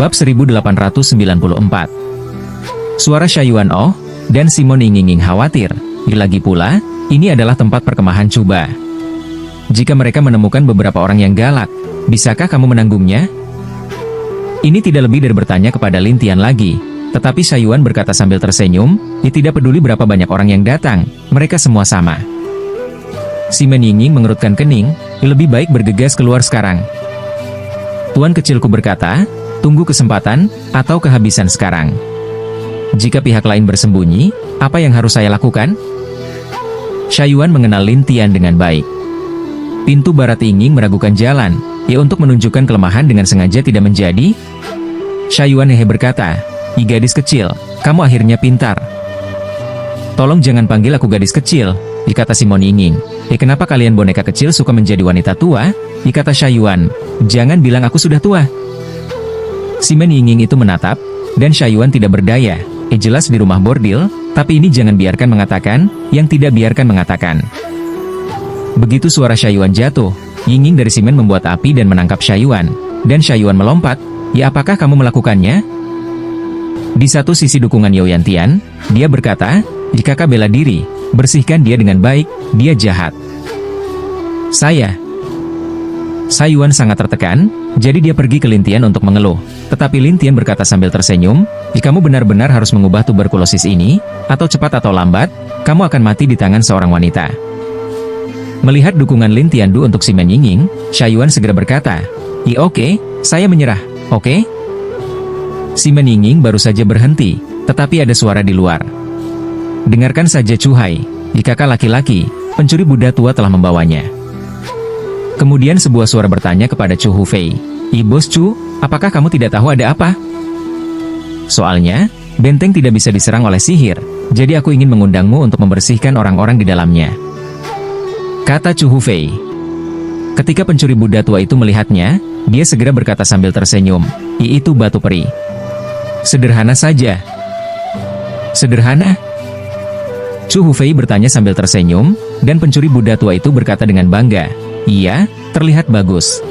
Bab 1894. Suara Shaiyuan Oh dan Simon Ying khawatir. Lagi pula, ini adalah tempat perkemahan Cuba. Jika mereka menemukan beberapa orang yang galak, bisakah kamu menanggungnya? Ini tidak lebih dari bertanya kepada Lin Tian lagi. Tetapi Shaiyuan berkata sambil tersenyum, "Ya tidak peduli berapa banyak orang yang datang, mereka semua sama." Simon Ying mengerutkan kening, "Lebih baik bergegas keluar sekarang." Tuan kecilku berkata, "Tunggu kesempatan, atau kehabisan sekarang." Jika pihak lain bersembunyi, apa yang harus saya lakukan? Shaiyuan mengenal Lin Tian dengan baik. Pintu barat Ying meragukan jalan, ya untuk menunjukkan kelemahan dengan sengaja tidak menjadi. Shaiyuan hehe berkata, gadis kecil, kamu akhirnya pintar." "Tolong jangan panggil aku gadis kecil," dikata Simon Ying. Kenapa kalian boneka kecil suka menjadi wanita tua?" dikata Shaiyuan. "Jangan bilang aku sudah tua." Simon Ying itu menatap, dan Shaiyuan tidak berdaya. Jelas di rumah bordil, tapi ini jangan biarkan mengatakan, yang tidak biarkan mengatakan. Begitu suara Shaiyuan jatuh, Ying dari Simon membuat api dan menangkap Shaiyuan. Dan Shaiyuan melompat, "Ya apakah kamu melakukannya?" Di satu sisi dukungan Yao Yantian, dia berkata, "Jika kau bela diri, bersihkan dia dengan baik, dia jahat." Shaiyuan sangat tertekan, jadi dia pergi ke Lin Tian untuk mengeluh. Tetapi Lin Tian berkata sambil tersenyum, "Kamu benar-benar harus mengubah tuberkulosis ini, atau cepat atau lambat, kamu akan mati di tangan seorang wanita." Melihat dukungan Lin Tian Du untuk Simon Ying, Shaiyuan segera berkata, Oke, saya menyerah, oke?" Simon Ying baru saja berhenti, tetapi ada suara di luar. "Dengarkan saja Cuhai, jika kakak laki-laki, pencuri Buddha tua telah membawanya." Kemudian sebuah suara bertanya kepada Chu Hufei, "Bos Chu, apakah kamu tidak tahu ada apa?" "Soalnya, benteng tidak bisa diserang oleh sihir, jadi aku ingin mengundangmu untuk membersihkan orang-orang di dalamnya," kata Chu Hufei. Ketika pencuri Buddha tua itu melihatnya, dia segera berkata sambil tersenyum, "Itu batu peri." "Sederhana saja." "Sederhana?" Chu Hufei bertanya sambil tersenyum, dan pencuri Buddha tua itu berkata dengan bangga, "Iya, terlihat bagus."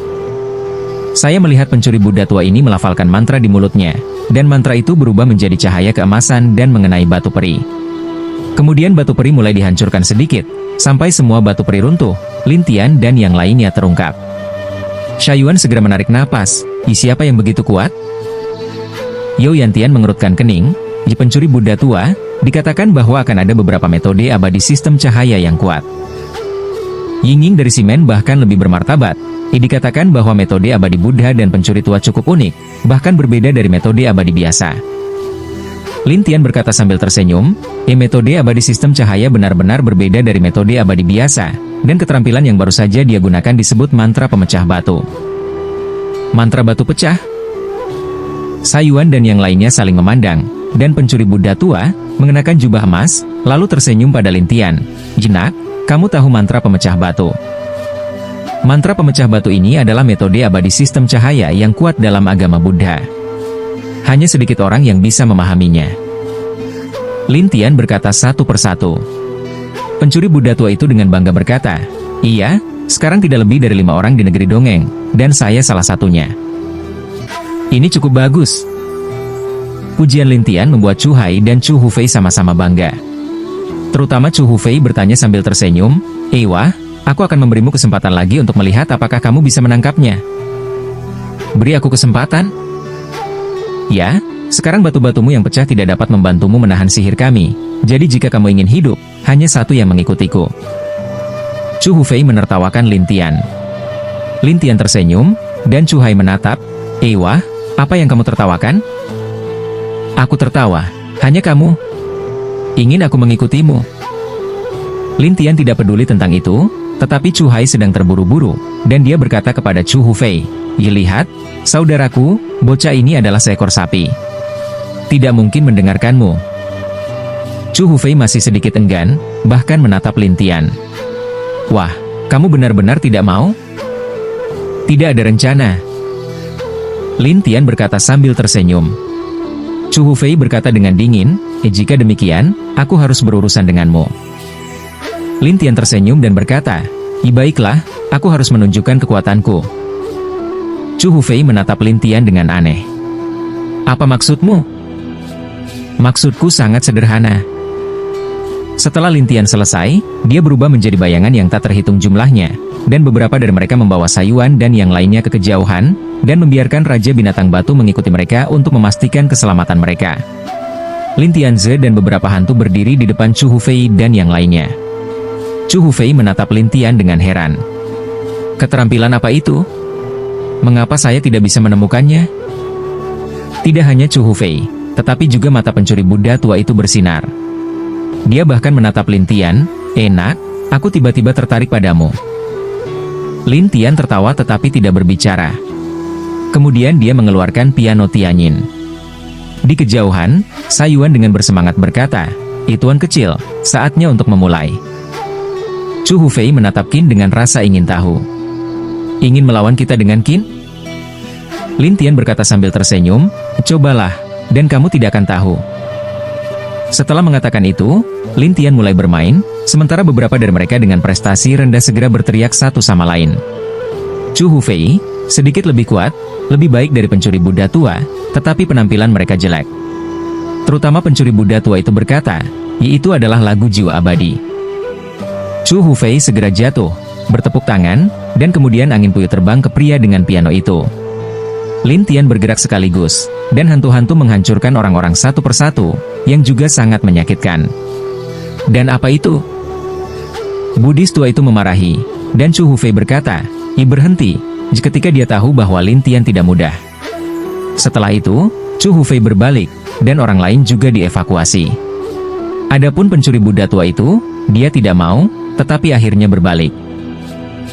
Saya melihat pencuri Buddha tua ini melafalkan mantra di mulutnya, dan mantra itu berubah menjadi cahaya keemasan dan mengenai batu peri. Kemudian batu peri mulai dihancurkan sedikit, sampai semua batu peri runtuh. Lin Tian dan yang lainnya terungkap. Shaiyuan segera menarik napas, siapa yang begitu kuat? Yao Yantian mengerutkan kening, di pencuri Buddha tua, dikatakan bahwa akan ada beberapa metode abadi sistem cahaya yang kuat. Ying dari Simen bahkan lebih bermartabat. Dikatakan bahwa metode abadi Buddha dan pencuri tua cukup unik, bahkan berbeda dari metode abadi biasa. Lin Tian berkata sambil tersenyum, metode abadi sistem cahaya benar-benar berbeda dari metode abadi biasa, dan keterampilan yang baru saja dia gunakan disebut mantra pemecah batu. Mantra batu pecah? Shaiyuan dan yang lainnya saling memandang, dan pencuri Buddha tua, mengenakan jubah emas, lalu tersenyum pada Lin Tian. "Jenak, kamu tahu mantra pemecah batu?" Mantra pemecah batu ini adalah metode abadi sistem cahaya yang kuat dalam agama Buddha. Hanya sedikit orang yang bisa memahaminya. Lin Tian berkata satu persatu. Pencuri Buddha tua itu dengan bangga berkata, "Iya, sekarang tidak lebih dari 5 orang di negeri dongeng, dan saya salah satunya." "Ini cukup bagus." Pujian Lin Tian membuat Chu Hai dan Chu Hufei sama-sama bangga. Terutama Chu Hufei bertanya sambil tersenyum, "Wah, aku akan memberimu kesempatan lagi untuk melihat apakah kamu bisa menangkapnya." "Beri aku kesempatan?" "Ya, sekarang batu-batumu yang pecah tidak dapat membantumu menahan sihir kami, jadi jika kamu ingin hidup, hanya satu yang mengikutiku." Chu Hufei menertawakan Lin Tian. Lin Tian tersenyum, dan Chu Hai menatap, "Wah, apa yang kamu tertawakan?" "Aku tertawa, hanya kamu ingin aku mengikutimu." Lin Tian tidak peduli tentang itu, tetapi Chu Hai sedang terburu-buru, dan dia berkata kepada Chu Hufei, "Lihat, saudaraku, bocah ini adalah seekor sapi. Tidak mungkin mendengarkanmu." Chu Hufei masih sedikit enggan, bahkan menatap Lin Tian. "Wah, kamu benar-benar tidak mau?" "Tidak ada rencana." Lin Tian berkata sambil tersenyum. Chu Hufei berkata dengan dingin, "Jika demikian, aku harus berurusan denganmu." Lin Tian tersenyum dan berkata, "Baiklah, aku harus menunjukkan kekuatanku." Chu Hufei menatap Lin Tian dengan aneh. Apa maksudmu? Maksudku sangat sederhana. Setelah Lin Tian selesai, dia berubah menjadi bayangan yang tak terhitung jumlahnya, dan beberapa dari mereka membawa Sai Yuan dan yang lainnya ke kejauhan, dan membiarkan Raja Binatang Batu mengikuti mereka untuk memastikan keselamatan mereka. Lin Tianze dan beberapa hantu berdiri di depan Chu Hufei dan yang lainnya. Chu Hufei menatap Lin Tian dengan heran. Keterampilan apa itu? Mengapa saya tidak bisa menemukannya? Tidak hanya Chu Hufei, tetapi juga mata pencuri Buddha tua itu bersinar. Dia bahkan menatap Lin Tian. Enak, aku tiba-tiba tertarik padamu. Lin Tian tertawa tetapi tidak berbicara. Kemudian dia mengeluarkan piano Tianyin. Di kejauhan, Sai Yuan dengan bersemangat berkata, Tuan kecil, saatnya untuk memulai. Chu Hufei menatap Qin dengan rasa ingin tahu. Ingin melawan kita dengan Qin? Lin Tian berkata sambil tersenyum, cobalah, dan kamu tidak akan tahu. Setelah mengatakan itu, Lin Tian mulai bermain, sementara beberapa dari mereka dengan prestasi rendah segera berteriak satu sama lain. Chu Hufei, sedikit lebih kuat, lebih baik dari pencuri Buddha tua, tetapi penampilan mereka jelek. Terutama pencuri Buddha tua itu berkata, itu adalah lagu jiwa abadi. Chu Hufei segera jatuh, bertepuk tangan, dan kemudian angin puyuh terbang ke pria dengan piano itu. Lin Tian bergerak sekaligus, dan hantu-hantu menghancurkan orang-orang satu persatu, yang juga sangat menyakitkan. Dan apa itu? Buddhis tua itu memarahi, dan Chu Hufei berkata, berhenti, ketika dia tahu bahwa Lin Tian tidak mudah. Setelah itu, Chu Hufei berbalik, dan orang lain juga dievakuasi. Adapun pencuri Buddha tua itu, dia tidak mau, tetapi akhirnya berbalik.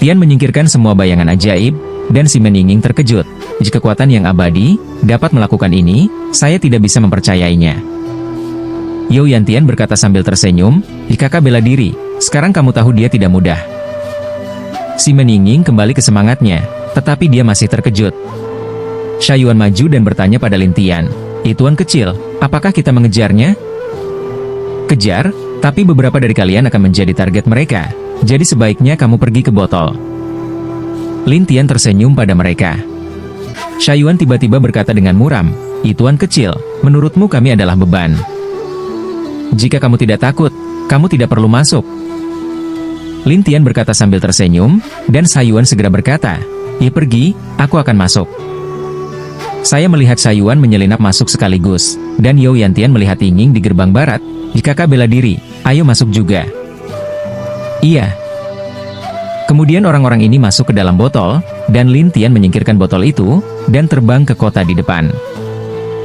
Tian menyingkirkan semua bayangan ajaib, dan si Menyinging terkejut. Jika kekuatan yang abadi dapat melakukan ini, saya tidak bisa mempercayainya. You Yantian berkata sambil tersenyum, kakak bela diri, sekarang kamu tahu dia tidak mudah. Si Menyinging kembali ke semangatnya, tetapi dia masih terkejut. Sai Yuan maju dan bertanya pada Lin Tian, Tuan kecil, apakah kita mengejarnya? Kejar, tapi beberapa dari kalian akan menjadi target mereka, jadi sebaiknya kamu pergi ke botol. Lin Tian tersenyum pada mereka. Sai Yuan tiba-tiba berkata dengan muram, Tuan kecil, menurutmu kami adalah beban. Jika kamu tidak takut, kamu tidak perlu masuk. Lin Tian berkata sambil tersenyum, dan Sai Yuan segera berkata, pergi, aku akan masuk. Saya melihat Sai Yuan menyelinap masuk sekaligus, dan You Yantian melihat Yinging di gerbang barat, kakak bela diri, ayo masuk juga. Iya. Kemudian orang-orang ini masuk ke dalam botol, dan Lin Tian menyingkirkan botol itu, dan terbang ke kota di depan.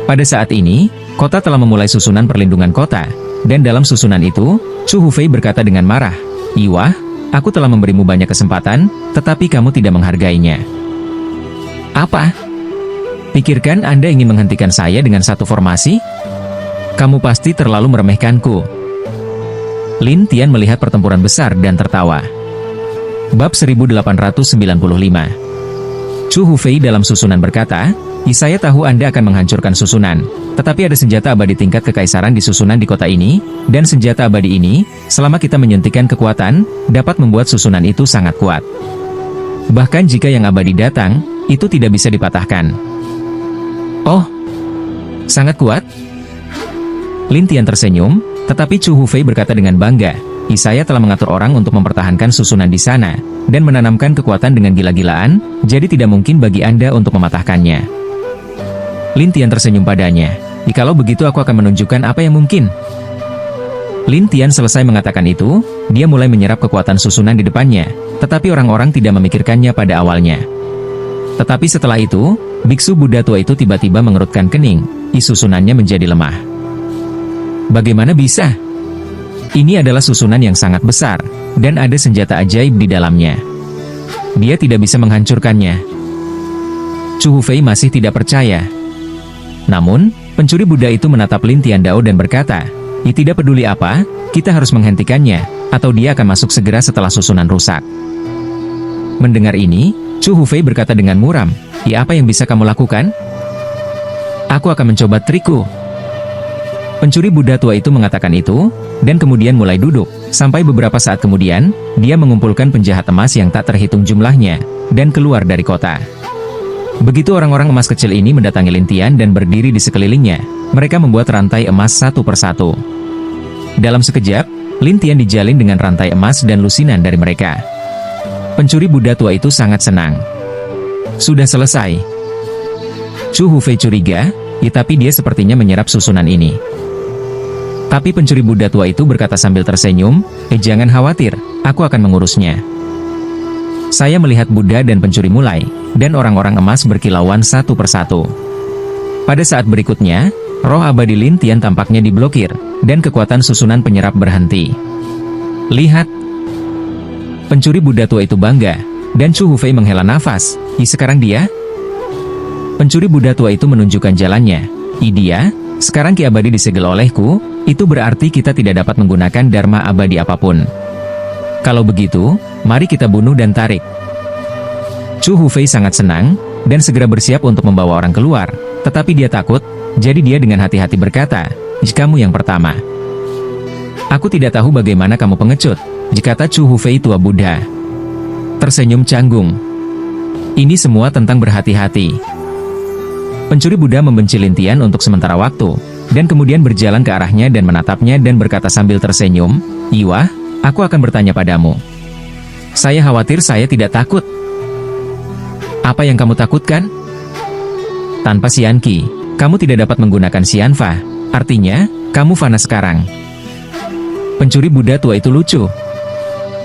Pada saat ini, kota telah memulai susunan perlindungan kota, dan dalam susunan itu, Chu Hufei berkata dengan marah, Iwah, aku telah memberimu banyak kesempatan, tetapi kamu tidak menghargainya. Apa? Pikirkan Anda ingin menghentikan saya dengan satu formasi? Kamu pasti terlalu meremehkanku. Lin Tian melihat pertempuran besar dan tertawa. Bab 1895. Chu Hufei dalam susunan berkata, saya tahu Anda akan menghancurkan susunan, tetapi ada senjata abadi tingkat kekaisaran di susunan di kota ini, dan senjata abadi ini, selama kita menyuntikkan kekuatan, dapat membuat susunan itu sangat kuat. Bahkan jika yang abadi datang, itu tidak bisa dipatahkan. Oh, sangat kuat? Lin Tian tersenyum, tetapi Chu Hufei berkata dengan bangga, saya telah mengatur orang untuk mempertahankan susunan di sana, dan menanamkan kekuatan dengan gila-gilaan, jadi tidak mungkin bagi Anda untuk mematahkannya. Lin Tian tersenyum padanya, kalau begitu aku akan menunjukkan apa yang mungkin. Lin Tian selesai mengatakan itu, dia mulai menyerap kekuatan susunan di depannya, tetapi orang-orang tidak memikirkannya pada awalnya. Tetapi setelah itu, biksu Buddha tua itu tiba-tiba mengerutkan kening, susunannya menjadi lemah. Bagaimana bisa? Ini adalah susunan yang sangat besar, dan ada senjata ajaib di dalamnya. Dia tidak bisa menghancurkannya. Chu Hufei masih tidak percaya. Namun, pencuri Buddha itu menatap Lin Tian Dao dan berkata, tidak peduli apa, kita harus menghentikannya, atau dia akan masuk segera setelah susunan rusak. Mendengar ini, Chu Hufei berkata dengan muram, apa yang bisa kamu lakukan? Aku akan mencoba trikku. Pencuri Buddha tua itu mengatakan itu, dan kemudian mulai duduk, sampai beberapa saat kemudian, dia mengumpulkan penjahat emas yang tak terhitung jumlahnya, dan keluar dari kota. Begitu orang-orang emas kecil ini mendatangi Lin Tian dan berdiri di sekelilingnya, mereka membuat rantai emas satu persatu. Dalam sekejap, Lin Tian dijalin dengan rantai emas dan lusinan dari mereka. Pencuri Buddha tua itu sangat senang. Sudah selesai. Chu Hufei curiga, tapi dia sepertinya menyerap susunan ini. Tapi pencuri Buddha tua itu berkata sambil tersenyum, jangan khawatir, aku akan mengurusnya. Saya melihat Buddha dan pencuri mulai, dan orang-orang emas berkilauan satu persatu. Pada saat berikutnya, roh abadi Lin Tian tampaknya diblokir, dan kekuatan susunan penyerap berhenti. Lihat! Pencuri Buddha tua itu bangga, dan Chu Hufei menghela nafas. Sekarang dia? Pencuri Buddha tua itu menunjukkan jalannya. Dia, sekarang Ki abadi disegel olehku, itu berarti kita tidak dapat menggunakan Dharma abadi apapun. Kalau begitu, mari kita bunuh dan tarik. Chu Hufei sangat senang, dan segera bersiap untuk membawa orang keluar, tetapi dia takut, jadi dia dengan hati-hati berkata, kamu yang pertama. Aku tidak tahu bagaimana kamu pengecut, kata Chu Hufei tua Buddha. Tersenyum canggung. Ini semua tentang berhati-hati. Pencuri Buddha membenci Lin Tian untuk sementara waktu, dan kemudian berjalan ke arahnya dan menatapnya dan berkata sambil tersenyum, Iwah, aku akan bertanya padamu. Saya khawatir saya tidak takut. Apa yang kamu takutkan? Tanpa Xianqi, kamu tidak dapat menggunakan Xianfa, artinya, kamu fana sekarang. Pencuri Buddha tua itu lucu.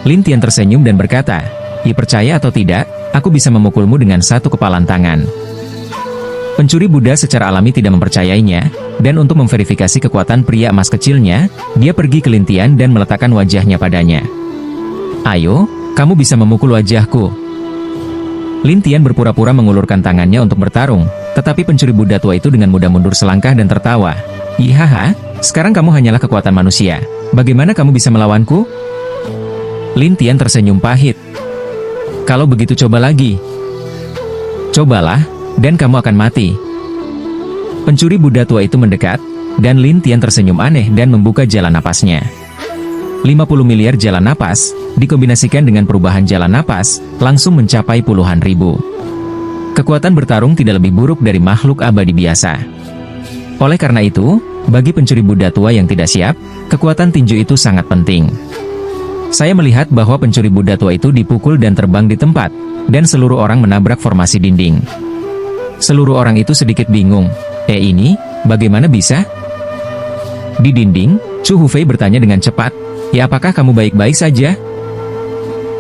Lin Tian tersenyum dan berkata, percaya atau tidak, aku bisa memukulmu dengan satu kepalan tangan. Pencuri Buddha secara alami tidak mempercayainya, dan untuk memverifikasi kekuatan pria emas kecilnya, dia pergi ke Lin Tian dan meletakkan wajahnya padanya. Ayo, kamu bisa memukul wajahku. Lin Tian berpura-pura mengulurkan tangannya untuk bertarung, tetapi pencuri Buddha tua itu dengan mudah mundur selangkah dan tertawa. Ihaha, sekarang kamu hanyalah kekuatan manusia. Bagaimana kamu bisa melawanku? Lin Tian tersenyum pahit. Kalau begitu coba lagi. Cobalah, dan kamu akan mati. Pencuri Buddha tua itu mendekat, dan Lin Tian tersenyum aneh dan membuka jalan napasnya. 50 miliar jalan napas, dikombinasikan dengan perubahan jalan napas, langsung mencapai puluhan ribu. Kekuatan bertarung tidak lebih buruk dari makhluk abadi biasa. Oleh karena itu, bagi pencuri Buddha tua yang tidak siap, kekuatan tinju itu sangat penting. Saya melihat bahwa pencuri Buddha tua itu dipukul dan terbang di tempat, dan seluruh orang menabrak formasi dinding. Seluruh orang itu sedikit bingung. Ini, bagaimana bisa? Di dinding, Chu Hufei bertanya dengan cepat, apakah kamu baik-baik saja?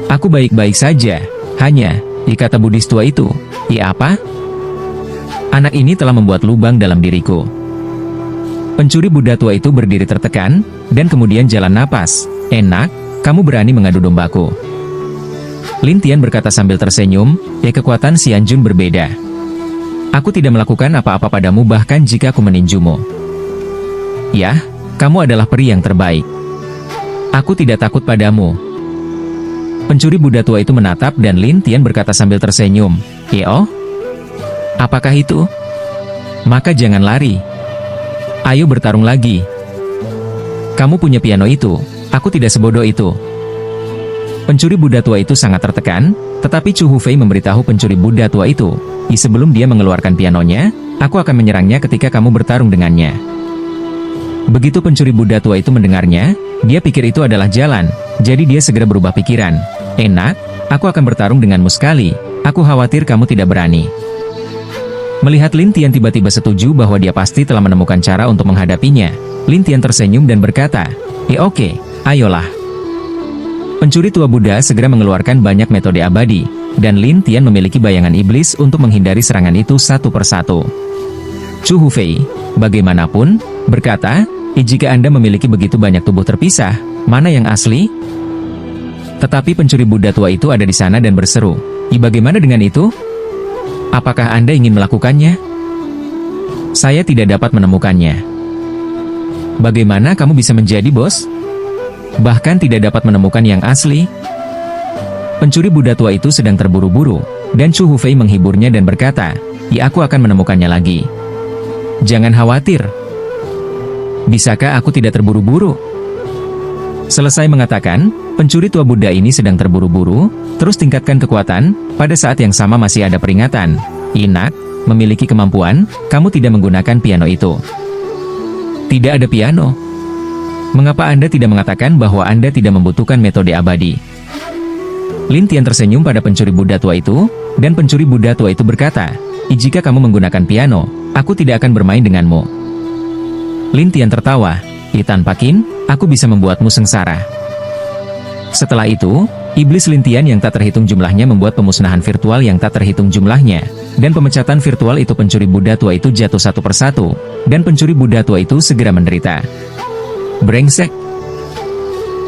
Aku baik-baik saja, hanya, kata Buddhis tua itu, apa? Anak ini telah membuat lubang dalam diriku. Pencuri Buddha tua itu berdiri tertekan, dan kemudian jalan napas. Enak, kamu berani mengadu dombaku. Lin Tian berkata sambil tersenyum, kekuatan Xianjun berbeda. Aku tidak melakukan apa-apa padamu bahkan jika aku meninjumu. Ya, kamu adalah peri yang terbaik. Aku tidak takut padamu. Pencuri Buddha tua itu menatap dan Lin Tian berkata sambil tersenyum, oh? Apakah itu? Maka jangan lari. Ayo bertarung lagi. Kamu punya piano itu, aku tidak sebodoh itu. Pencuri Buddha tua itu sangat tertekan, tetapi Chu Hufei memberitahu pencuri Buddha tua itu, sebelum dia mengeluarkan pianonya, aku akan menyerangnya ketika kamu bertarung dengannya. Begitu pencuri Buddha tua itu mendengarnya, dia pikir itu adalah jalan, jadi dia segera berubah pikiran. Enak, aku akan bertarung denganmu sekali, aku khawatir kamu tidak berani. Melihat Lin Tian tiba-tiba setuju bahwa dia pasti telah menemukan cara untuk menghadapinya, Lin Tian tersenyum dan berkata, oke, ayolah. Pencuri tua Buddha segera mengeluarkan banyak metode abadi, dan Lin Tian memiliki bayangan iblis untuk menghindari serangan itu satu persatu. Chu Hufei, bagaimanapun, berkata, jika Anda memiliki begitu banyak tubuh terpisah, mana yang asli? Tetapi pencuri Buddha tua itu ada di sana dan berseru, bagaimana dengan itu? Apakah Anda ingin melakukannya? Saya tidak dapat menemukannya. Bagaimana kamu bisa menjadi bos? Bahkan tidak dapat menemukan yang asli. Pencuri Buddha tua itu sedang terburu-buru, dan Chu Hufei menghiburnya dan berkata, aku akan menemukannya lagi. Jangan khawatir. Bisakah aku tidak terburu-buru? Selesai mengatakan, pencuri tua Buddha ini sedang terburu-buru, terus tingkatkan kekuatan, pada saat yang sama masih ada peringatan. Inak, memiliki kemampuan, kamu tidak menggunakan piano itu. Tidak ada piano. Mengapa Anda tidak mengatakan bahwa Anda tidak membutuhkan metode abadi? Lin Tian tersenyum pada pencuri Buddha tua itu, dan pencuri Buddha tua itu berkata, jika kamu menggunakan piano, aku tidak akan bermain denganmu. Lin Tian tertawa, tanpa kin, aku bisa membuatmu sengsara. Setelah itu, iblis Lin Tian yang tak terhitung jumlahnya membuat pemusnahan virtual yang tak terhitung jumlahnya, dan pemecatan virtual itu pencuri Buddha tua itu jatuh satu persatu, dan pencuri Buddha tua itu segera menderita. Brengsek!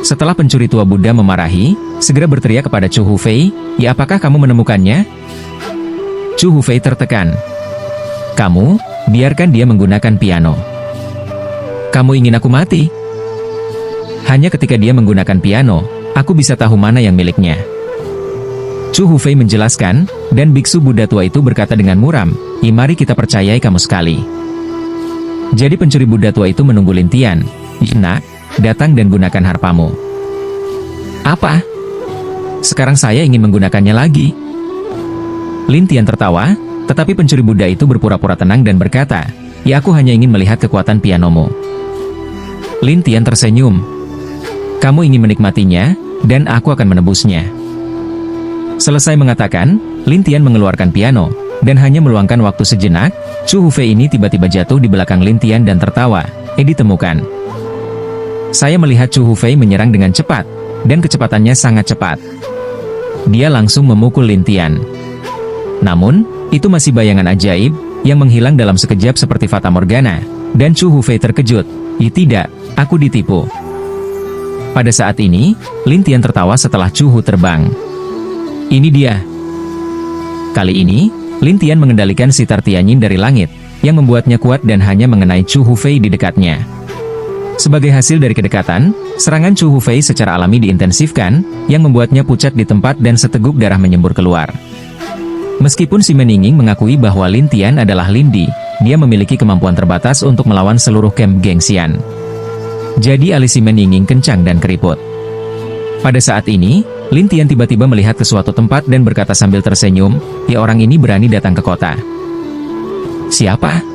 Setelah pencuri tua Buddha memarahi, segera berteriak kepada Chu Hufei, apakah kamu menemukannya? Chu Hufei tertekan. Kamu, biarkan dia menggunakan piano. Kamu ingin aku mati? Hanya ketika dia menggunakan piano, aku bisa tahu mana yang miliknya. Chu Hufei menjelaskan, dan biksu Buddha tua itu berkata dengan muram, mari kita percayai kamu sekali. Jadi pencuri Buddha tua itu menunggu Lin Tian. Nak, datang dan gunakan harpamu. Apa? Sekarang saya ingin menggunakannya lagi. Lin Tian tertawa, tetapi pencuri Buddha itu berpura-pura tenang dan berkata, aku hanya ingin melihat kekuatan pianomu. Lin Tian tersenyum. Kamu ingin menikmatinya, dan aku akan menebusnya. Selesai mengatakan, Lin Tian mengeluarkan piano, dan hanya meluangkan waktu sejenak, Chu Hufei ini tiba-tiba jatuh di belakang Lin Tian dan tertawa. Ditemukan. Saya melihat Chu Hufei menyerang dengan cepat, dan kecepatannya sangat cepat. Dia langsung memukul Lin Tian. Namun, itu masih bayangan ajaib, yang menghilang dalam sekejap seperti Fata Morgana, dan Chu Hufei terkejut. Tidak, aku ditipu. Pada saat ini, Lin Tian tertawa setelah Chu Hu terbang. Ini dia. Kali ini, Lin Tian mengendalikan sitar Tianyin dari langit, yang membuatnya kuat dan hanya mengenai Chu Hufei di dekatnya. Sebagai hasil dari kedekatan, serangan Chu Hufei secara alami diintensifkan, yang membuatnya pucat di tempat dan seteguk darah menyembur keluar. Meskipun Si Meninging mengakui bahwa Lin Tian adalah Lin Di, dia memiliki kemampuan terbatas untuk melawan seluruh camp geng Xian. Jadi alis Si Meninging kencang dan keriput. Pada saat ini, Lin Tian tiba-tiba melihat ke suatu tempat dan berkata sambil tersenyum, orang ini berani datang ke kota. Siapa?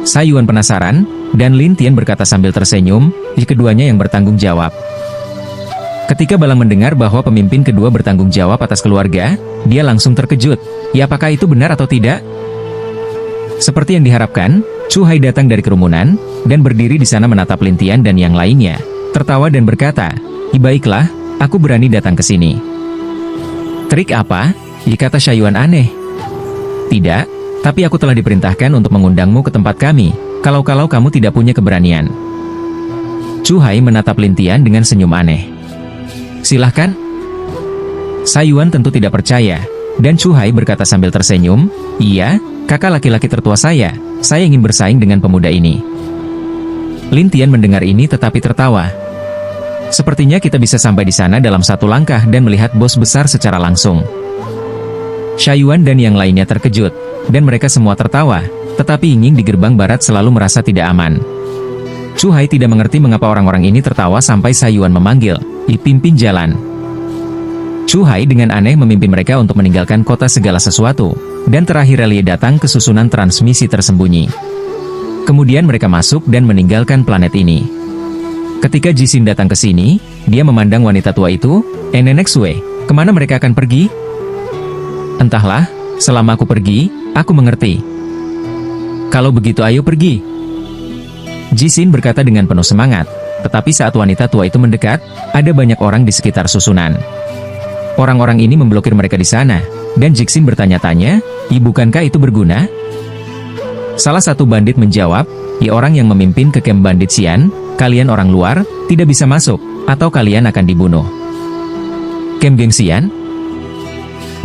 Sai Yuan penasaran, dan Lin Tian berkata sambil tersenyum, keduanya yang bertanggung jawab. Ketika Balang mendengar bahwa pemimpin kedua bertanggung jawab atas keluarga, dia langsung terkejut. Apakah itu benar atau tidak? Seperti yang diharapkan, Chu Hai datang dari kerumunan, dan berdiri di sana menatap Lin Tian dan yang lainnya, tertawa dan berkata, baiklah, aku berani datang ke sini. Trik apa? Kata Sai Yuan aneh. Tidak, tapi aku telah diperintahkan untuk mengundangmu ke tempat kami, kalau-kalau kamu tidak punya keberanian. Chu Hai menatap Lin Tian dengan senyum aneh. Silahkan. Sai Yuan tentu tidak percaya, dan Chu Hai berkata sambil tersenyum, iya, kakak laki-laki tertua saya ingin bersaing dengan pemuda ini. Lin Tian mendengar ini tetapi tertawa. Sepertinya kita bisa sampai di sana dalam satu langkah dan melihat bos besar secara langsung. Sai Yuan dan yang lainnya terkejut, dan mereka semua tertawa, tetapi Ying di gerbang barat selalu merasa tidak aman. Chu Hai tidak mengerti mengapa orang-orang ini tertawa sampai Sai Yuan memanggil, pimpin jalan. Chu Hai dengan aneh memimpin mereka untuk meninggalkan kota segala sesuatu, dan terakhir Relie datang ke susunan transmisi tersembunyi. Kemudian mereka masuk dan meninggalkan planet ini. Ketika Jixin datang ke sini, dia memandang wanita tua itu, Nenek Sue, kemana mereka akan pergi? Entahlah, selama aku pergi, aku mengerti. Kalau begitu ayo pergi. Jixin berkata dengan penuh semangat, tetapi saat wanita tua itu mendekat, ada banyak orang di sekitar susunan. Orang-orang ini memblokir mereka di sana, dan Jixin bertanya-tanya, bukankah itu berguna? Salah satu bandit menjawab, orang yang memimpin ke camp bandit Xian, kalian orang luar, tidak bisa masuk, atau kalian akan dibunuh. Camp geng Xian?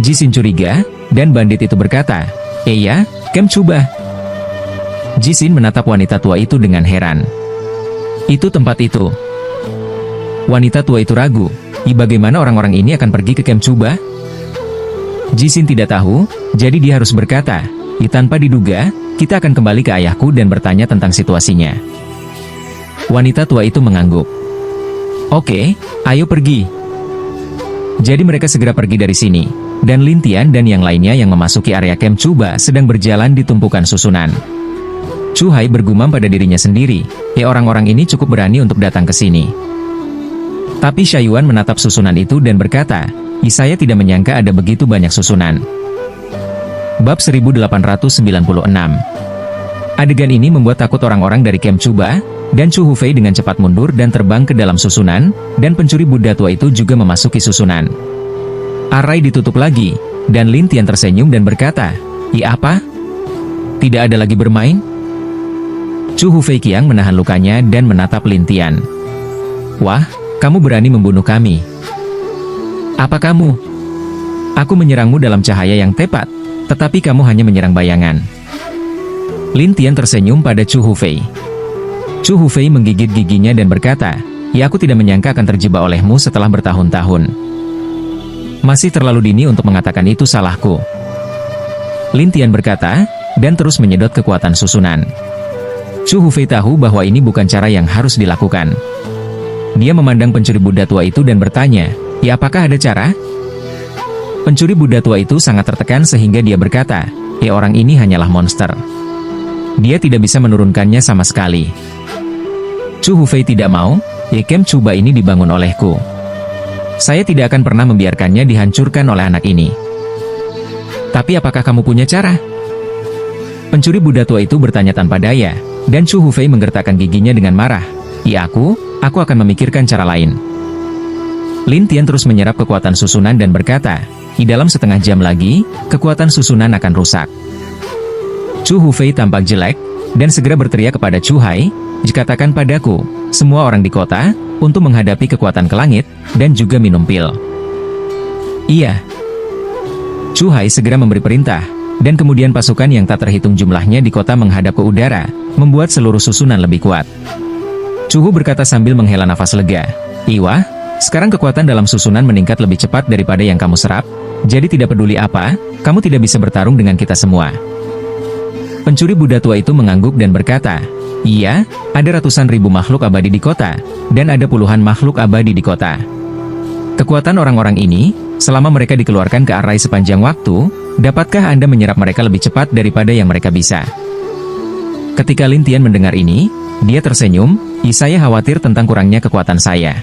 Jixin curiga, dan bandit itu berkata, ya, camp Cuba. Jixin menatap wanita tua itu dengan heran. Itu tempat itu. Wanita tua itu ragu, bagaimana orang-orang ini akan pergi ke camp Cuba? Jixin tidak tahu, jadi dia harus berkata, tanpa diduga, kita akan kembali ke ayahku dan bertanya tentang situasinya. Wanita tua itu mengangguk. Oke, ayo pergi. Jadi mereka segera pergi dari sini, dan Lin Tian dan yang lainnya yang memasuki area camp Chuba sedang berjalan di tumpukan susunan. Chu Hai bergumam pada dirinya sendiri, orang-orang ini cukup berani untuk datang ke sini. Tapi Shaiyuan menatap susunan itu dan berkata, saya tidak menyangka ada begitu banyak susunan. Bab 1896. Adegan ini membuat takut orang-orang dari camp Chuba, dan Chu Hufei dengan cepat mundur dan terbang ke dalam susunan, dan pencuri Buddha tua itu juga memasuki susunan. Arai ditutup lagi, dan Lin Tian tersenyum dan berkata, apa? Tidak ada lagi bermain? Chu Hufei Qiang menahan lukanya dan menatap Lin Tian. Wah, kamu berani membunuh kami. Apa kamu? Aku menyerangmu dalam cahaya yang tepat, tetapi kamu hanya menyerang bayangan. Lin Tian tersenyum pada Chu Hufei. Chu Hufei menggigit giginya dan berkata, aku tidak menyangka akan terjebak olehmu setelah bertahun-tahun. Masih terlalu dini untuk mengatakan itu salahku. Lin Tian berkata, dan terus menyedot kekuatan susunan. Chu Hufei tahu bahwa ini bukan cara yang harus dilakukan. Dia memandang pencuri Buddha tua itu dan bertanya, apakah ada cara? Pencuri Buddha tua itu sangat tertekan sehingga dia berkata, orang ini hanyalah monster. Dia tidak bisa menurunkannya sama sekali. Chu Hufei tidak mau, camp Chuba ini dibangun olehku. Saya tidak akan pernah membiarkannya dihancurkan oleh anak ini. Tapi apakah kamu punya cara? Pencuri Buddha tua itu bertanya tanpa daya, dan Chu Hufei menggertakkan giginya dengan marah. Aku akan memikirkan cara lain. Lin Tian terus menyerap kekuatan susunan dan berkata, dalam setengah jam lagi, kekuatan susunan akan rusak. Chu Hufei tampak jelek, dan segera berteriak kepada Chu Hai, katakan padaku, semua orang di kota, untuk menghadapi kekuatan ke langit, dan juga minum pil. Iya. Chu Hai segera memberi perintah, dan kemudian pasukan yang tak terhitung jumlahnya di kota menghadap ke udara, membuat seluruh susunan lebih kuat. Chu Hu berkata sambil menghela nafas lega, Iwah, sekarang kekuatan dalam susunan meningkat lebih cepat daripada yang kamu serap, jadi tidak peduli apa, kamu tidak bisa bertarung dengan kita semua. Pencuri Buddha tua itu mengangguk dan berkata, iya, ada ratusan ribu makhluk abadi di kota, dan ada puluhan makhluk abadi di kota. Kekuatan orang-orang ini, selama mereka dikeluarkan ke Arai sepanjang waktu, dapatkah Anda menyerap mereka lebih cepat daripada yang mereka bisa? Ketika Lin Tian mendengar ini, dia tersenyum, saya khawatir tentang kurangnya kekuatan saya.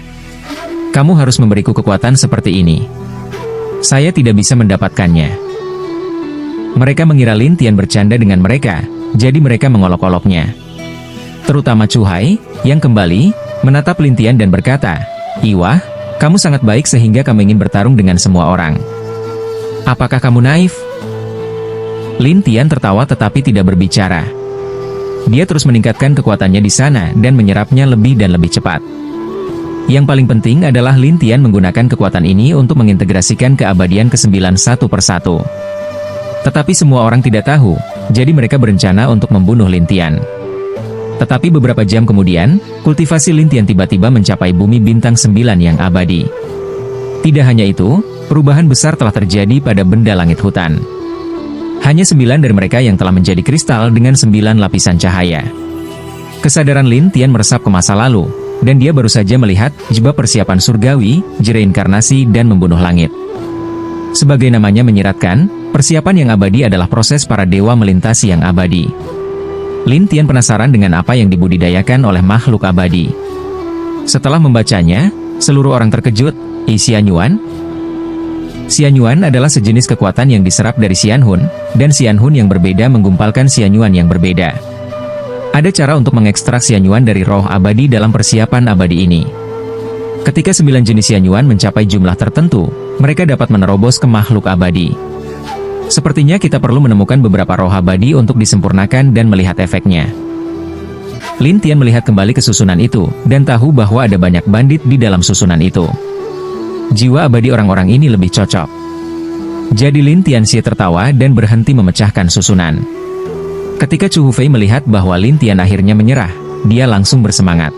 Kamu harus memberiku kekuatan seperti ini. Saya tidak bisa mendapatkannya. Mereka mengira Lin Tian bercanda dengan mereka, jadi mereka mengolok-oloknya. Terutama Chu Hai, yang kembali, menatap Lin Tian dan berkata, Iwah, kamu sangat baik sehingga kamu ingin bertarung dengan semua orang. Apakah kamu naif? Lin Tian tertawa tetapi tidak berbicara. Dia terus meningkatkan kekuatannya di sana dan menyerapnya lebih dan lebih cepat. Yang paling penting adalah Lin Tian menggunakan kekuatan ini untuk mengintegrasikan keabadian ke-9 satu persatu. Tetapi semua orang tidak tahu, jadi mereka berencana untuk membunuh Lin Tian. Tetapi beberapa jam kemudian, kultivasi Lin Tian tiba-tiba mencapai bumi bintang 9 yang abadi. Tidak hanya itu, perubahan besar telah terjadi pada benda langit hutan. Hanya 9 dari mereka yang telah menjadi kristal dengan 9 lapisan cahaya. Kesadaran Lin Tian meresap ke masa lalu, dan dia baru saja melihat jebak persiapan surgawi, reinkarnasi dan membunuh langit. Sebagai namanya menyiratkan, persiapan yang abadi adalah proses para dewa melintasi yang abadi. Lin Tian penasaran dengan apa yang dibudidayakan oleh makhluk abadi. Setelah membacanya, seluruh orang terkejut. Xianyuan? Xianyuan adalah sejenis kekuatan yang diserap dari Xianhun, dan Xianhun yang berbeda menggumpalkan Xianyuan yang berbeda. Ada cara untuk mengekstrak Xianyuan dari roh abadi dalam persiapan abadi ini. Ketika 9 jenis Xianyuan mencapai jumlah tertentu, mereka dapat menerobos ke makhluk abadi. Sepertinya kita perlu menemukan beberapa roh abadi untuk disempurnakan dan melihat efeknya. Lin Tian melihat kembali ke susunan itu, dan tahu bahwa ada banyak bandit di dalam susunan itu. Jiwa abadi orang-orang ini lebih cocok. Jadi Lin Tianxie tertawa dan berhenti memecahkan susunan. Ketika Chu Hufei melihat bahwa Lin Tian akhirnya menyerah, dia langsung bersemangat.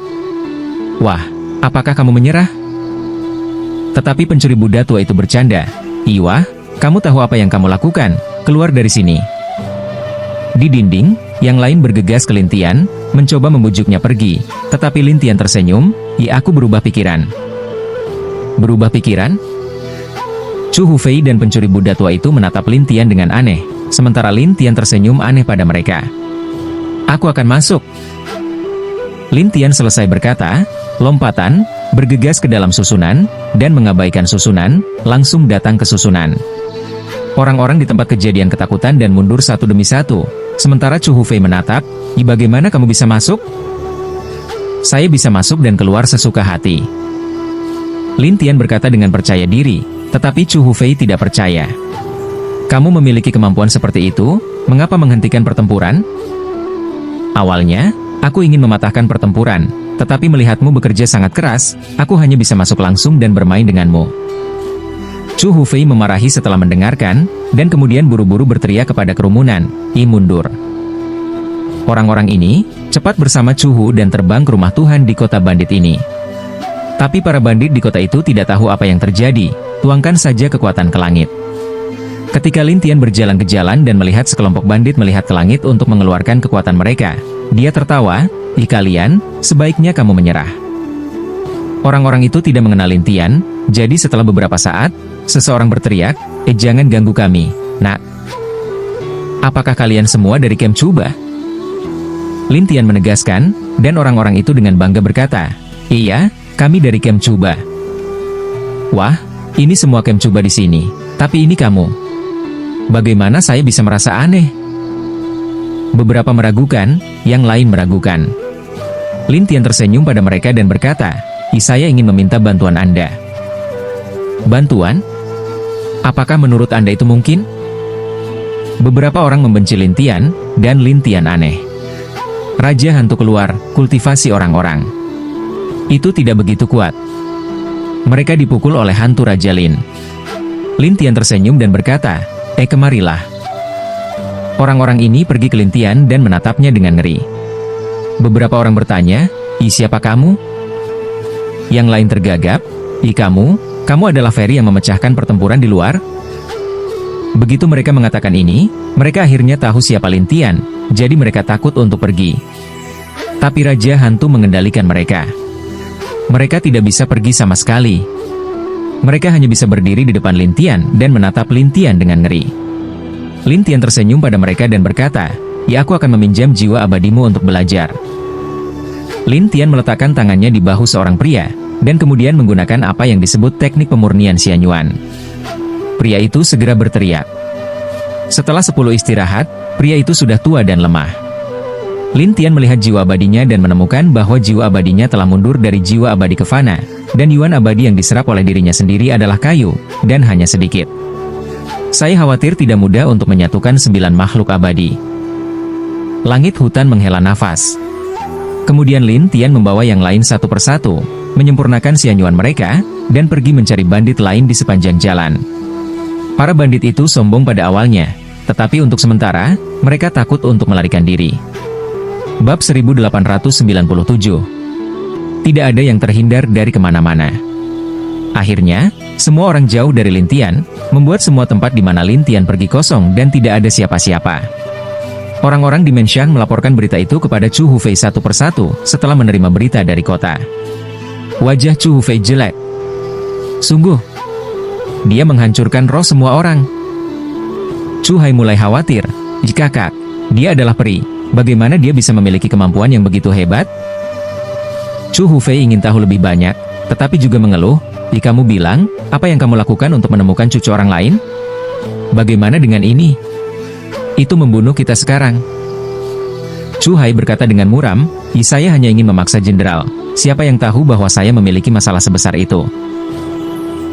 Wah, apakah kamu menyerah? Tetapi pencuri Buddha tua itu bercanda. Iwah, kamu tahu apa yang kamu lakukan? Keluar dari sini. Di dinding, yang lain bergegas ke Lin Tian, mencoba membujuknya pergi, tetapi Lin Tian tersenyum, aku berubah pikiran. Berubah pikiran? Chu Hufei dan pencuri Buddha tua itu menatap Lin Tian dengan aneh, sementara Lin Tian tersenyum aneh pada mereka. Aku akan masuk. Lin Tian selesai berkata, lompatan, bergegas ke dalam susunan, dan mengabaikan susunan, langsung datang ke susunan. Orang-orang di tempat kejadian ketakutan dan mundur satu demi satu, sementara Chu Hufei menatap, bagaimana kamu bisa masuk? Saya bisa masuk dan keluar sesuka hati. Lin Tian berkata dengan percaya diri, tetapi Chu Hufei tidak percaya. Kamu memiliki kemampuan seperti itu, mengapa menghentikan pertempuran? Awalnya, aku ingin mematahkan pertempuran, tetapi melihatmu bekerja sangat keras, aku hanya bisa masuk langsung dan bermain denganmu. Chu Hufei memarahi setelah mendengarkan, dan kemudian buru-buru berteriak kepada kerumunan, mundur. Orang-orang ini, cepat bersama Chu Hu dan terbang ke rumah Tuhan di kota bandit ini. Tapi para bandit di kota itu tidak tahu apa yang terjadi, tuangkan saja kekuatan ke langit. Ketika Lin Tian berjalan ke jalan dan melihat sekelompok bandit melihat ke langit untuk mengeluarkan kekuatan mereka, dia tertawa, kalian, sebaiknya kamu menyerah. Orang-orang itu tidak mengenal Lin Tian, jadi setelah beberapa saat, seseorang berteriak, jangan ganggu kami, nak. Apakah kalian semua dari Camp Chuba? Lin Tian menegaskan, dan orang-orang itu dengan bangga berkata, iya, kami dari Camp Chuba. Wah, ini semua Camp Chuba di sini, tapi ini kamu. Bagaimana saya bisa merasa aneh? Beberapa meragukan, yang lain meragukan. Lin Tian tersenyum pada mereka dan berkata, saya ingin meminta bantuan Anda. Bantuan? Apakah menurut Anda itu mungkin? Beberapa orang membenci Lin Tian, dan Lin Tian aneh. Raja hantu keluar, kultivasi orang-orang. Itu tidak begitu kuat. Mereka dipukul oleh hantu Raja Lin. Lin Tian tersenyum dan berkata, kemarilah. Orang-orang ini pergi ke Lin Tian dan menatapnya dengan ngeri. Beberapa orang bertanya, siapa kamu? Yang lain tergagap, kamu adalah Fairy yang memecahkan pertempuran di luar? Begitu mereka mengatakan ini, mereka akhirnya tahu siapa Lin Tian, jadi mereka takut untuk pergi. Tapi Raja Hantu mengendalikan mereka. Mereka tidak bisa pergi sama sekali. Mereka hanya bisa berdiri di depan Lin Tian dan menatap Lin Tian dengan ngeri. Lin Tian tersenyum pada mereka dan berkata, aku akan meminjam jiwa abadimu untuk belajar. Lin Tian meletakkan tangannya di bahu seorang pria, dan kemudian menggunakan apa yang disebut teknik pemurnian Xianyuan. Pria itu segera berteriak. Setelah 10 istirahat, pria itu sudah tua dan lemah. Lin Tian melihat jiwa abadinya dan menemukan bahwa jiwa abadinya telah mundur dari jiwa abadi ke fana, dan yuan abadi yang diserap oleh dirinya sendiri adalah kayu, dan hanya sedikit. Saya khawatir tidak mudah untuk menyatukan 9 makhluk abadi. Langit hutan menghela nafas. Kemudian Lin Tian membawa yang lain satu persatu, menyempurnakan Xianyuan mereka, dan pergi mencari bandit lain di sepanjang jalan. Para bandit itu sombong pada awalnya, tetapi untuk sementara, mereka takut untuk melarikan diri. Bab 1897. Tidak ada yang terhindar dari kemana-mana. Akhirnya, semua orang jauh dari Lin Tian, membuat semua tempat di mana Lin Tian pergi kosong dan tidak ada siapa-siapa. Orang-orang di Menxiang melaporkan berita itu kepada Chu Hufei satu persatu setelah menerima berita dari kota. Wajah Chu Hufei jelek. Sungguh, dia menghancurkan roh semua orang. Chu Hai mulai khawatir. Kakak, dia adalah peri. Bagaimana dia bisa memiliki kemampuan yang begitu hebat? Chu Hufei ingin tahu lebih banyak, tetapi juga mengeluh. Kamu bilang, apa yang kamu lakukan untuk menemukan cucu orang lain? Bagaimana dengan ini? Itu membunuh kita sekarang. Chu Hai berkata dengan muram, saya hanya ingin memaksa jenderal. Siapa yang tahu bahwa saya memiliki masalah sebesar itu?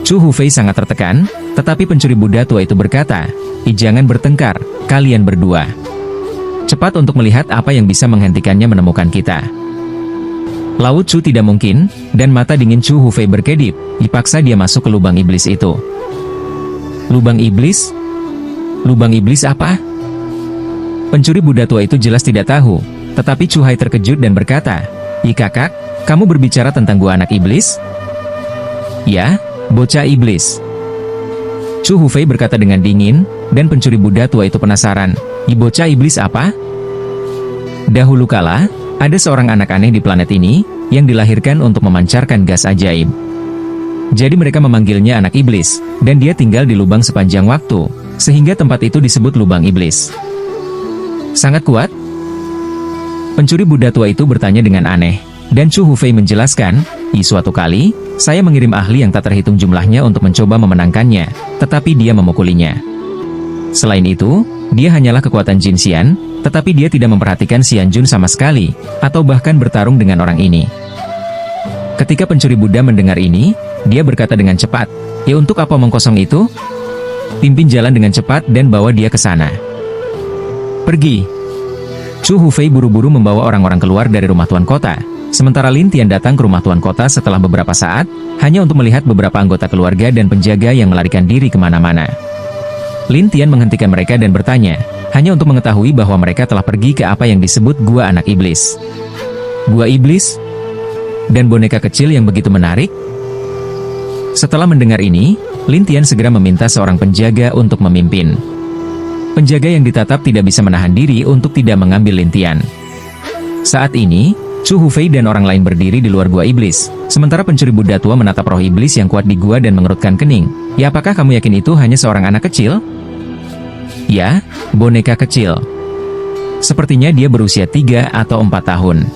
Chu Hufei sangat tertekan, tetapi pencuri Buddha tua itu berkata, jangan bertengkar, kalian berdua. Cepat untuk melihat apa yang bisa menghentikannya menemukan kita. Lao Chu tidak mungkin, dan mata dingin Chu Hufei berkedip, dipaksa dia masuk ke lubang iblis itu. Lubang iblis? Lubang iblis apa? Pencuri Buddha tua itu jelas tidak tahu, tetapi Chu Hai terkejut dan berkata, kakak, kamu berbicara tentang gua anak iblis? Ya, bocah iblis. Chu Hufei berkata dengan dingin, dan pencuri Buddha tua itu penasaran, bocah iblis apa? Dahulu kala, ada seorang anak aneh di planet ini, yang dilahirkan untuk memancarkan gas ajaib. Jadi mereka memanggilnya anak iblis, dan dia tinggal di lubang sepanjang waktu, sehingga tempat itu disebut lubang iblis. Sangat kuat? Pencuri Buddha tua itu bertanya dengan aneh, dan Chu Hufei menjelaskan, suatu kali, saya mengirim ahli yang tak terhitung jumlahnya untuk mencoba memenangkannya, tetapi dia memukulinya. Selain itu, dia hanyalah kekuatan Jin Xian, tetapi dia tidak memperhatikan Xian Jun sama sekali, atau bahkan bertarung dengan orang ini. Ketika pencuri Buddha mendengar ini, dia berkata dengan cepat, untuk apa omong kosong itu? Pimpin jalan dengan cepat dan bawa dia ke sana. Pergi. Chu Hufei buru-buru membawa orang-orang keluar dari rumah tuan kota, sementara Lin Tian datang ke rumah tuan kota setelah beberapa saat, hanya untuk melihat beberapa anggota keluarga dan penjaga yang melarikan diri kemana-mana. Lin Tian menghentikan mereka dan bertanya, hanya untuk mengetahui bahwa mereka telah pergi ke apa yang disebut Gua Anak Iblis. Gua Iblis? Dan boneka kecil yang begitu menarik? Setelah mendengar ini, Lin Tian segera meminta seorang penjaga untuk memimpin. Penjaga yang ditatap tidak bisa menahan diri untuk tidak mengambil Lin Tian. Saat ini, Chu Hufei dan orang lain berdiri di luar Gua Iblis, sementara pencuri Buddha tua menatap roh iblis yang kuat di gua dan mengerutkan kening. Apakah kamu yakin itu hanya seorang anak kecil? Ya, boneka kecil. Sepertinya dia berusia 3 atau 4 tahun.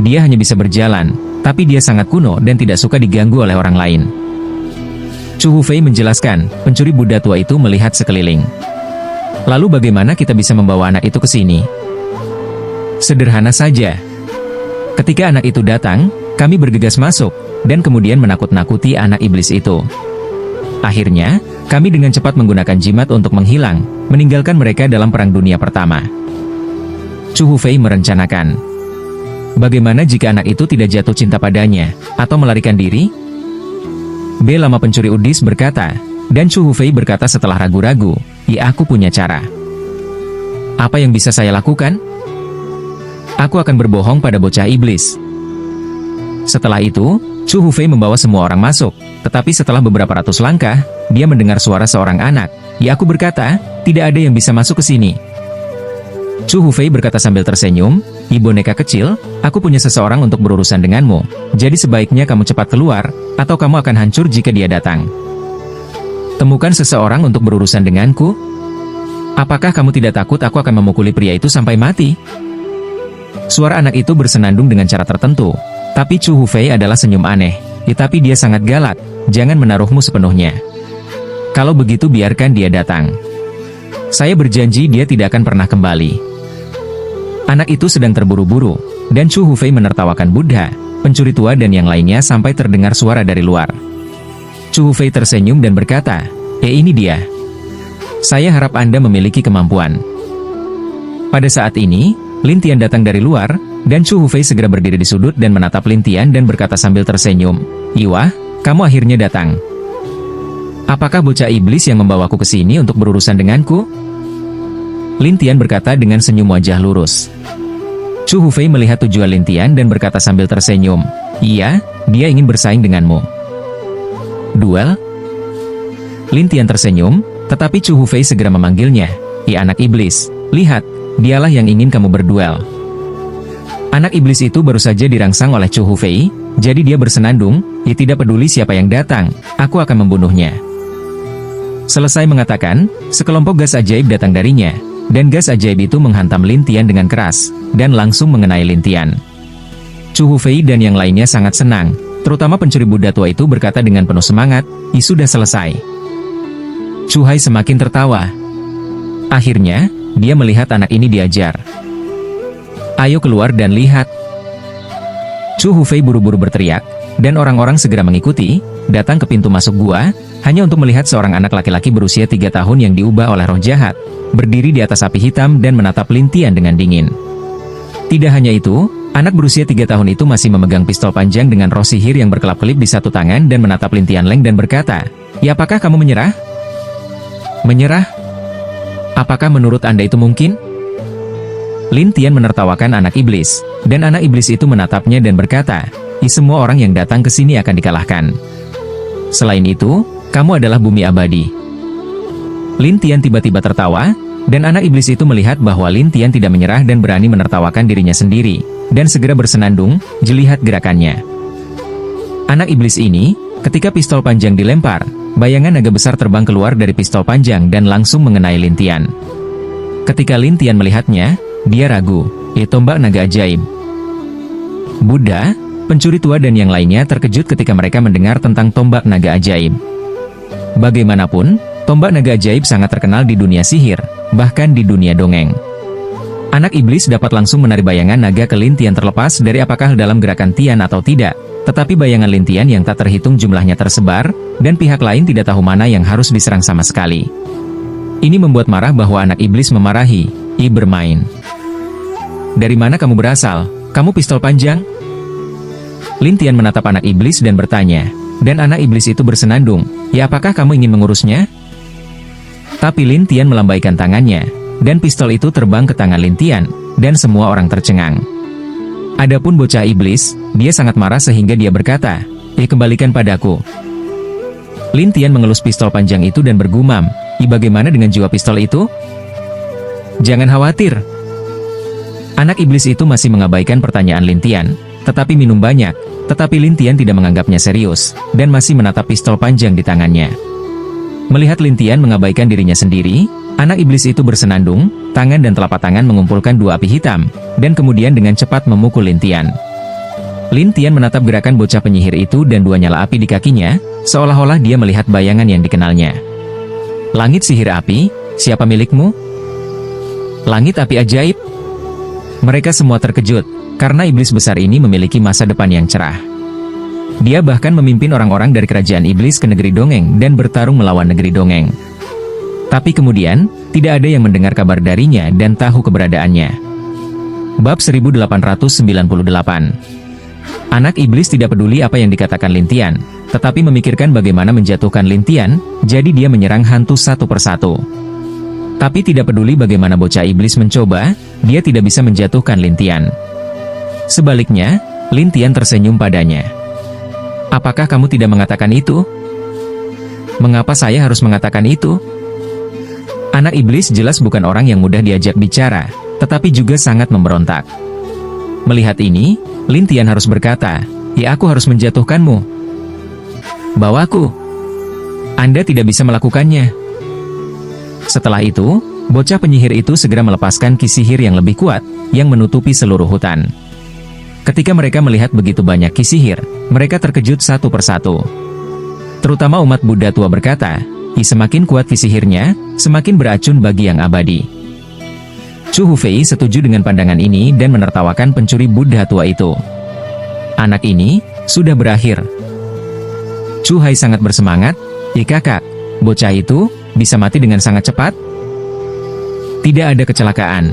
Dia hanya bisa berjalan, tapi dia sangat kuno dan tidak suka diganggu oleh orang lain. Chu Hufei menjelaskan, pencuri Buddha tua itu melihat sekeliling. Lalu bagaimana kita bisa membawa anak itu ke sini? Sederhana saja. Ketika anak itu datang, kami bergegas masuk, dan kemudian menakut-nakuti anak iblis itu. Akhirnya, kami dengan cepat menggunakan jimat untuk menghilang, meninggalkan mereka dalam Perang Dunia Pertama. Chu Hufei merencanakan. Bagaimana jika anak itu tidak jatuh cinta padanya, atau melarikan diri? B. Lama pencuri udis berkata, dan Chu Hufei berkata setelah ragu-ragu, aku punya cara. Apa yang bisa saya lakukan? Aku akan berbohong pada bocah iblis. Setelah itu, Chu Hufei membawa semua orang masuk, tetapi setelah beberapa ratus langkah, dia mendengar suara seorang anak. Aku berkata, tidak ada yang bisa masuk ke sini. Chu Hufei berkata sambil tersenyum, boneka kecil, aku punya seseorang untuk berurusan denganmu, jadi sebaiknya kamu cepat keluar, atau kamu akan hancur jika dia datang. Temukan seseorang untuk berurusan denganku? Apakah kamu tidak takut aku akan memukuli pria itu sampai mati? Suara anak itu bersenandung dengan cara tertentu, tapi Chu Hufei adalah senyum aneh, tapi dia sangat galak, jangan menaruhmu sepenuhnya. Kalau begitu biarkan dia datang. Saya berjanji dia tidak akan pernah kembali. Anak itu sedang terburu-buru, dan Chu Hufei menertawakan Buddha, pencuri tua dan yang lainnya sampai terdengar suara dari luar. Chu Hufei tersenyum dan berkata, ini dia. Saya harap Anda memiliki kemampuan. Pada saat ini, Lin Tian datang dari luar, dan Chu Hufei segera berdiri di sudut dan menatap Lin Tian dan berkata sambil tersenyum, Iwah, kamu akhirnya datang. Apakah bocah iblis yang membawaku ke sini untuk berurusan denganku? Lin Tian berkata dengan senyum wajah lurus. Chu Hufei melihat tujuan Lin Tian dan berkata sambil tersenyum, iya, dia ingin bersaing denganmu. Duel? Lin Tian tersenyum, tetapi Chu Hufei segera memanggilnya, anak iblis, lihat, dialah yang ingin kamu berduel. Anak iblis itu baru saja dirangsang oleh Chu Hufei, jadi dia bersenandung, tidak peduli siapa yang datang, aku akan membunuhnya. Selesai mengatakan, sekelompok gas ajaib datang darinya, dan gas ajaib itu menghantam Lin Tian dengan keras, dan langsung mengenai Lin Tian. Chu Hufei dan yang lainnya sangat senang, terutama pencuri Buddha tua itu berkata dengan penuh semangat, sudah selesai. Chu Hai semakin tertawa. Akhirnya, dia melihat anak ini diajar. Ayo keluar dan lihat. Chu Hufei buru-buru berteriak, dan orang-orang segera mengikuti, datang ke pintu masuk gua, hanya untuk melihat seorang anak laki-laki berusia 3 tahun yang diubah oleh roh jahat, berdiri di atas api hitam dan menatap Lin Tian dengan dingin. Tidak hanya itu, anak berusia 3 tahun itu masih memegang pistol panjang dengan roh sihir yang berkelap-kelip di satu tangan dan menatap Lin Tian Leng dan berkata, apakah kamu menyerah? Menyerah? Apakah menurut Anda itu mungkin? Lin Tian menertawakan anak iblis, dan anak iblis itu menatapnya dan berkata, semua orang yang datang ke sini akan dikalahkan. Selain itu, kamu adalah bumi abadi. Lin Tian tiba-tiba tertawa, dan anak iblis itu melihat bahwa Lin Tian tidak menyerah dan berani menertawakan dirinya sendiri, dan segera bersenandung, jelihat gerakannya. Anak iblis ini, Ketika pistol panjang dilempar, bayangan naga besar terbang keluar dari pistol panjang dan langsung mengenai Lin Tian. Ketika Lin Tian melihatnya, dia ragu, tombak naga ajaib. Buddha, pencuri tua dan yang lainnya terkejut ketika mereka mendengar tentang tombak naga ajaib. Bagaimanapun, tombak naga ajaib sangat terkenal di dunia sihir, bahkan di dunia dongeng. Anak iblis dapat langsung menarik bayangan naga ke Lin Tian terlepas dari apakah dalam gerakan Tian atau tidak, tetapi bayangan Lin Tian yang tak terhitung jumlahnya tersebar, dan pihak lain tidak tahu mana yang harus diserang sama sekali. Ini membuat marah bahwa anak iblis memarahi, bermain. Dari mana kamu berasal? Kamu pistol panjang? Lin Tian menatap anak iblis dan bertanya, dan anak iblis itu bersenandung, apakah kamu ingin mengurusnya? Tapi Lin Tian melambaikan tangannya, dan pistol itu terbang ke tangan Lin Tian, dan semua orang tercengang. Adapun bocah iblis, dia sangat marah sehingga dia berkata, kembalikan padaku. Lin Tian mengelus pistol panjang itu dan bergumam, bagaimana dengan jiwa pistol itu? Jangan khawatir. Anak iblis itu masih mengabaikan pertanyaan Lin Tian, tetapi minum banyak, tetapi Lin Tian tidak menganggapnya serius, dan masih menatap pistol panjang di tangannya. Melihat Lin Tian mengabaikan dirinya sendiri, anak iblis itu bersenandung, tangan dan telapak tangan mengumpulkan dua api hitam, dan kemudian dengan cepat memukul Lin Tian. Lin Tian menatap gerakan bocah penyihir itu dan dua nyala api di kakinya, seolah-olah dia melihat bayangan yang dikenalnya. Langit sihir api, siapa milikmu? Langit api ajaib? Mereka semua terkejut, karena iblis besar ini memiliki masa depan yang cerah. Dia bahkan memimpin orang-orang dari kerajaan iblis ke negeri dongeng dan bertarung melawan negeri dongeng. Tapi kemudian, tidak ada yang mendengar kabar darinya dan tahu keberadaannya. Bab 1898. Anak iblis tidak peduli apa yang dikatakan Lin Tian, tetapi memikirkan bagaimana menjatuhkan Lin Tian, jadi dia menyerang hantu satu persatu. Tapi tidak peduli bagaimana bocah iblis mencoba, dia tidak bisa menjatuhkan Lin Tian. Sebaliknya, Lin Tian tersenyum padanya. Apakah kamu tidak mengatakan itu? Mengapa saya harus mengatakan itu? Anak iblis jelas bukan orang yang mudah diajak bicara, tetapi juga sangat memberontak. Melihat ini, Lin Tian harus berkata, aku harus menjatuhkanmu. Bawaku. Anda tidak bisa melakukannya. Setelah itu, bocah penyihir itu segera melepaskan ki sihir yang lebih kuat, yang menutupi seluruh hutan. Ketika mereka melihat begitu banyak ki sihir, mereka terkejut satu persatu. Terutama umat Buddha tua berkata, semakin kuat ki sihirnya, semakin beracun bagi yang abadi. Chu Hufei setuju dengan pandangan ini dan menertawakan pencuri Buddha tua itu. Anak ini, sudah berakhir. Chu Hai sangat bersemangat, kakak, bocah itu, bisa mati dengan sangat cepat? Tidak ada kecelakaan.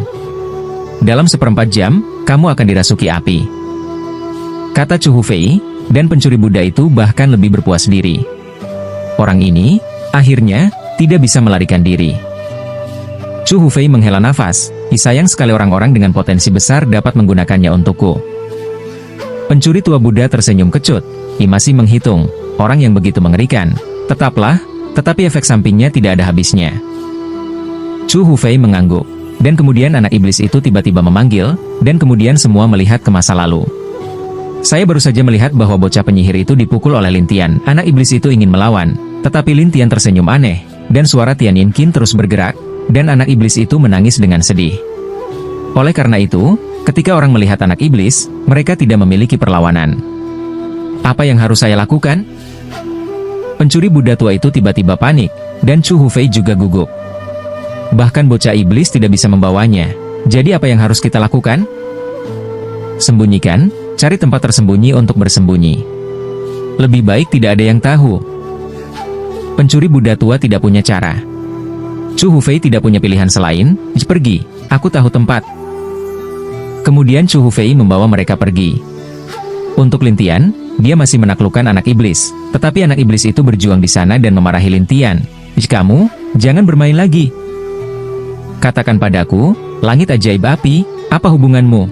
Dalam 1/4 jam, kamu akan dirasuki api. Kata Chu Hufei, dan pencuri Buddha itu bahkan lebih berpuas diri. Orang ini, akhirnya, tidak bisa melarikan diri. Chu Hufei menghela nafas, sayang sekali orang-orang dengan potensi besar dapat menggunakannya untukku. Pencuri tua Buddha tersenyum kecut, masih menghitung, orang yang begitu mengerikan. Tetaplah, tetapi efek sampingnya tidak ada habisnya. Chu Hufei mengangguk, dan kemudian anak iblis itu tiba-tiba memanggil, dan kemudian semua melihat ke masa lalu. Saya baru saja melihat bahwa bocah penyihir itu dipukul oleh Lin Tian. Anak iblis itu ingin melawan, tetapi Lin Tian tersenyum aneh, dan suara Tian Yin Qin terus bergerak, dan anak iblis itu menangis dengan sedih. Oleh karena itu, ketika orang melihat anak iblis, mereka tidak memiliki perlawanan. Apa yang harus saya lakukan? Pencuri Buddha tua itu tiba-tiba panik, dan Chu Hufei juga gugup. Bahkan bocah iblis tidak bisa membawanya. Jadi apa yang harus kita lakukan? Sembunyikan, cari tempat tersembunyi untuk bersembunyi. Lebih baik tidak ada yang tahu. Pencuri Buddha tua tidak punya cara. Chu Hufei tidak punya pilihan selain, pergi, aku tahu tempat. Kemudian Chu Hufei membawa mereka pergi. Untuk Lin Tian, dia masih menaklukkan anak iblis, tetapi anak iblis itu berjuang di sana dan memarahi Lin Tian. Kamu, jangan bermain lagi. Katakan padaku, langit ajaib api, apa hubunganmu?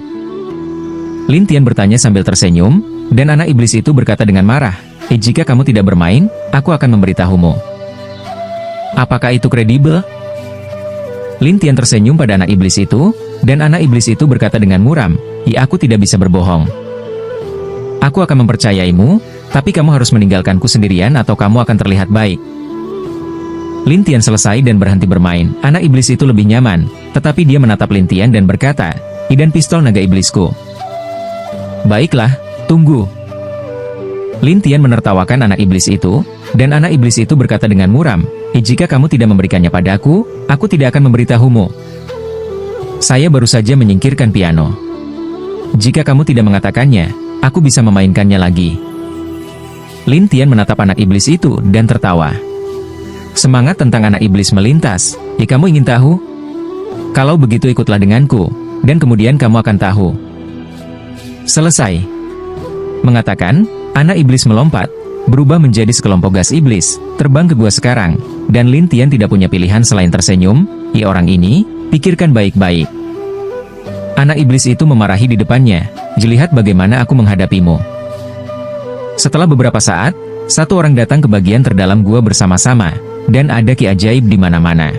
Lin Tian bertanya sambil tersenyum, dan anak iblis itu berkata dengan marah, jika kamu tidak bermain, aku akan memberitahumu. Apakah itu kredibel? Lin Tian tersenyum pada anak iblis itu, dan anak iblis itu berkata dengan muram, aku tidak bisa berbohong. Aku akan mempercayaimu, Tapi kamu harus meninggalkanku sendirian atau kamu akan terlihat baik. Lin Tian selesai dan berhenti bermain. Anak iblis itu lebih nyaman, tetapi dia menatap Lin Tian dan berkata, "Idan pistol naga iblisku." "Baiklah, tunggu." Lin Tian menertawakan anak iblis itu, dan anak iblis itu berkata dengan muram, "Jika kamu tidak memberikannya padaku, aku tidak akan memberitahumu. Saya baru saja menyingkirkan piano. Jika kamu tidak mengatakannya, aku bisa memainkannya lagi." Lin Tian menatap anak iblis itu dan tertawa. Semangat tentang anak iblis melintas. Kamu ingin tahu? Kalau begitu ikutlah denganku, dan kemudian kamu akan tahu." Selesai. Mengatakan, anak iblis melompat, berubah menjadi sekelompok gas iblis, terbang ke gua sekarang, dan Lin Tian tidak punya pilihan selain tersenyum. Orang ini, pikirkan baik-baik. Anak iblis itu memarahi di depannya, "Lihat bagaimana aku menghadapimu." Setelah beberapa saat, satu orang datang ke bagian terdalam gua bersama-sama, dan ada ki ajaib di mana-mana.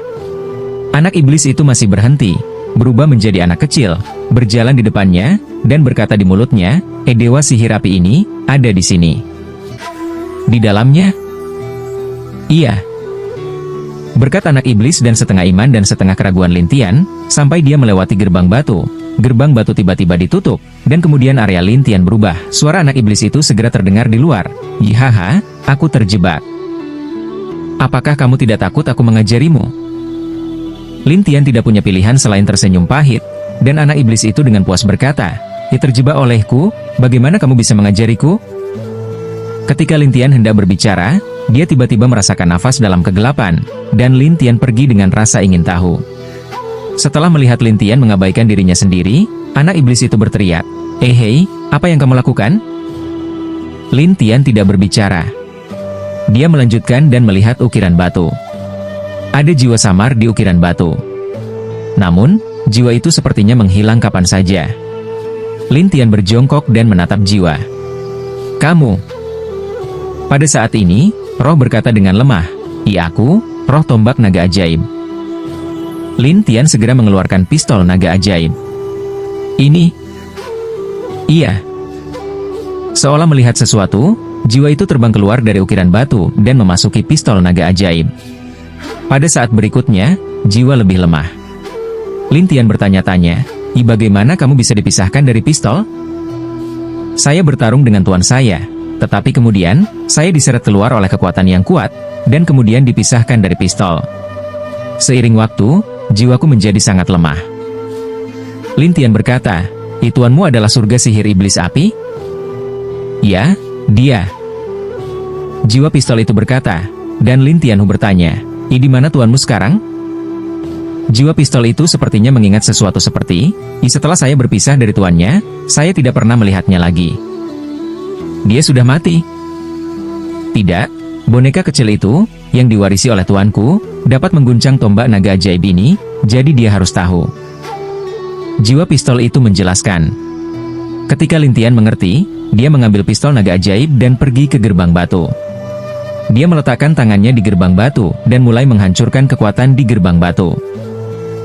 Anak iblis itu masih berhenti, berubah menjadi anak kecil, berjalan di depannya, dan berkata di mulutnya, "Dewa sihir api ini, ada di sini." "Di dalamnya?" "Iya." Berkat anak iblis dan setengah iman dan setengah keraguan Lin Tian, sampai dia melewati gerbang batu. Gerbang batu tiba-tiba ditutup, dan kemudian area Lin Tian berubah. Suara anak iblis itu segera terdengar di luar. "Yihaha, aku terjebak. Apakah kamu tidak takut aku mengajarimu?" Lin Tian tidak punya pilihan selain tersenyum pahit, dan anak iblis itu dengan puas berkata, "Terjebak olehku, bagaimana kamu bisa mengajariku?" Ketika Lin Tian hendak berbicara, dia tiba-tiba merasakan nafas dalam kegelapan, dan Lin Tian pergi dengan rasa ingin tahu. Setelah melihat Lin Tian mengabaikan dirinya sendiri, anak iblis itu berteriak, Hei, apa yang kamu lakukan?" Lin Tian tidak berbicara. Dia melanjutkan dan melihat ukiran batu. Ada jiwa samar di ukiran batu. Namun, jiwa itu sepertinya menghilang kapan saja. Lin Tian berjongkok dan menatap jiwa. "Kamu." Pada saat ini, roh berkata dengan lemah, Aku, roh tombak naga ajaib." Lin Tian segera mengeluarkan pistol naga ajaib. "Ini?" "Iya." Seolah melihat sesuatu, jiwa itu terbang keluar dari ukiran batu dan memasuki pistol naga ajaib. Pada saat berikutnya, jiwa lebih lemah. Lin Tian bertanya-tanya, "Bagaimana kamu bisa dipisahkan dari pistol?" "Saya bertarung dengan tuan saya, tetapi kemudian, saya diseret keluar oleh kekuatan yang kuat, dan kemudian dipisahkan dari pistol. Seiring waktu, jiwaku menjadi sangat lemah." Lin Tian berkata, "Tuanmu adalah surga sihir iblis api?" "Ya, dia." Jiwa pistol itu berkata, dan Lin Tianhu bertanya, "Di mana tuanmu sekarang?" Jiwa pistol itu sepertinya mengingat sesuatu seperti, "Setelah saya berpisah dari tuannya, saya tidak pernah melihatnya lagi." "Dia sudah mati?" "Tidak, boneka kecil itu, yang diwarisi oleh tuanku, dapat mengguncang tombak naga ajaib ini, jadi dia harus tahu." Jiwa pistol itu menjelaskan. Ketika Lin Tian mengerti, dia mengambil pistol naga ajaib dan pergi ke gerbang batu. Dia meletakkan tangannya di gerbang batu dan mulai menghancurkan kekuatan di gerbang batu.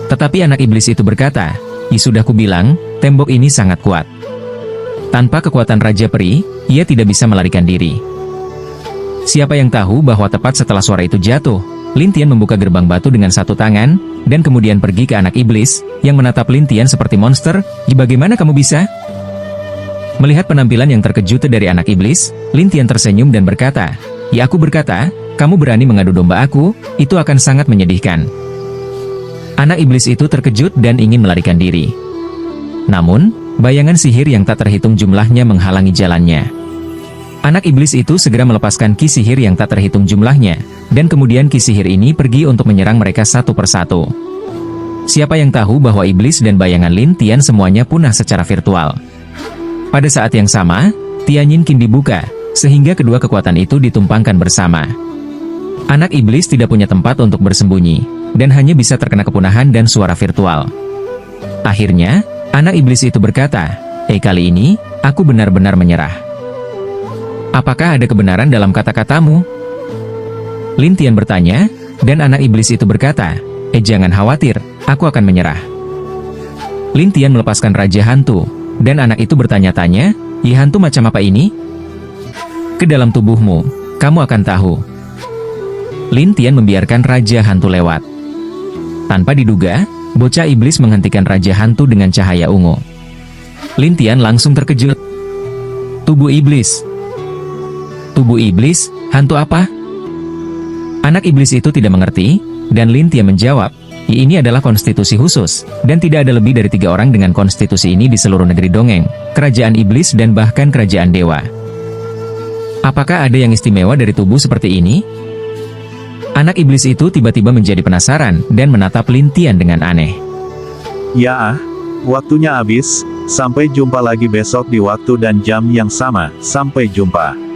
Tetapi anak iblis itu berkata, Sudah kubilang, tembok ini sangat kuat. Tanpa kekuatan Raja Peri, ia tidak bisa melarikan diri." Siapa yang tahu bahwa tepat setelah suara itu jatuh, Lin Tian membuka gerbang batu dengan satu tangan, dan kemudian pergi ke anak iblis, yang menatap Lin Tian seperti monster. Bagaimana kamu bisa?" Melihat penampilan yang terkejut dari anak iblis, Lin Tian tersenyum dan berkata, Aku berkata, kamu berani mengadu domba aku, itu akan sangat menyedihkan." Anak iblis itu terkejut dan ingin melarikan diri. Namun, bayangan sihir yang tak terhitung jumlahnya menghalangi jalannya. Anak iblis itu segera melepaskan ki sihir yang tak terhitung jumlahnya, dan kemudian ki sihir ini pergi untuk menyerang mereka satu persatu. Siapa yang tahu bahwa iblis dan bayangan Lin Tian semuanya punah secara virtual. Pada saat yang sama, Tianyin Qin dibuka, sehingga kedua kekuatan itu ditumpangkan bersama. Anak iblis tidak punya tempat untuk bersembunyi, dan hanya bisa terkena kepunahan dan suara virtual. Akhirnya, anak iblis itu berkata, kali ini, aku benar-benar menyerah." "Apakah ada kebenaran dalam kata-katamu?" Lin Tian bertanya, dan anak iblis itu berkata, jangan khawatir, aku akan menyerah." Lin Tian melepaskan Raja Hantu, dan anak itu bertanya-tanya, hantu macam apa ini?" ke dalam tubuhmu, kamu akan tahu. Lin Tian membiarkan Raja Hantu lewat. Tanpa diduga, bocah iblis menghentikan Raja Hantu dengan cahaya ungu. Lin Tian langsung terkejut. Tubuh iblis. Tubuh iblis, hantu apa? Anak iblis itu tidak mengerti, dan Lin Tian menjawab, ini adalah konstitusi khusus, dan tidak ada lebih dari 3 orang dengan konstitusi ini di seluruh negeri dongeng, kerajaan iblis dan bahkan kerajaan dewa. Apakah ada yang istimewa dari tubuh seperti ini? Anak iblis itu tiba-tiba menjadi penasaran dan menatap Lin Tian dengan aneh. Ya, waktunya habis. Sampai jumpa lagi besok di waktu dan jam yang sama. Sampai jumpa.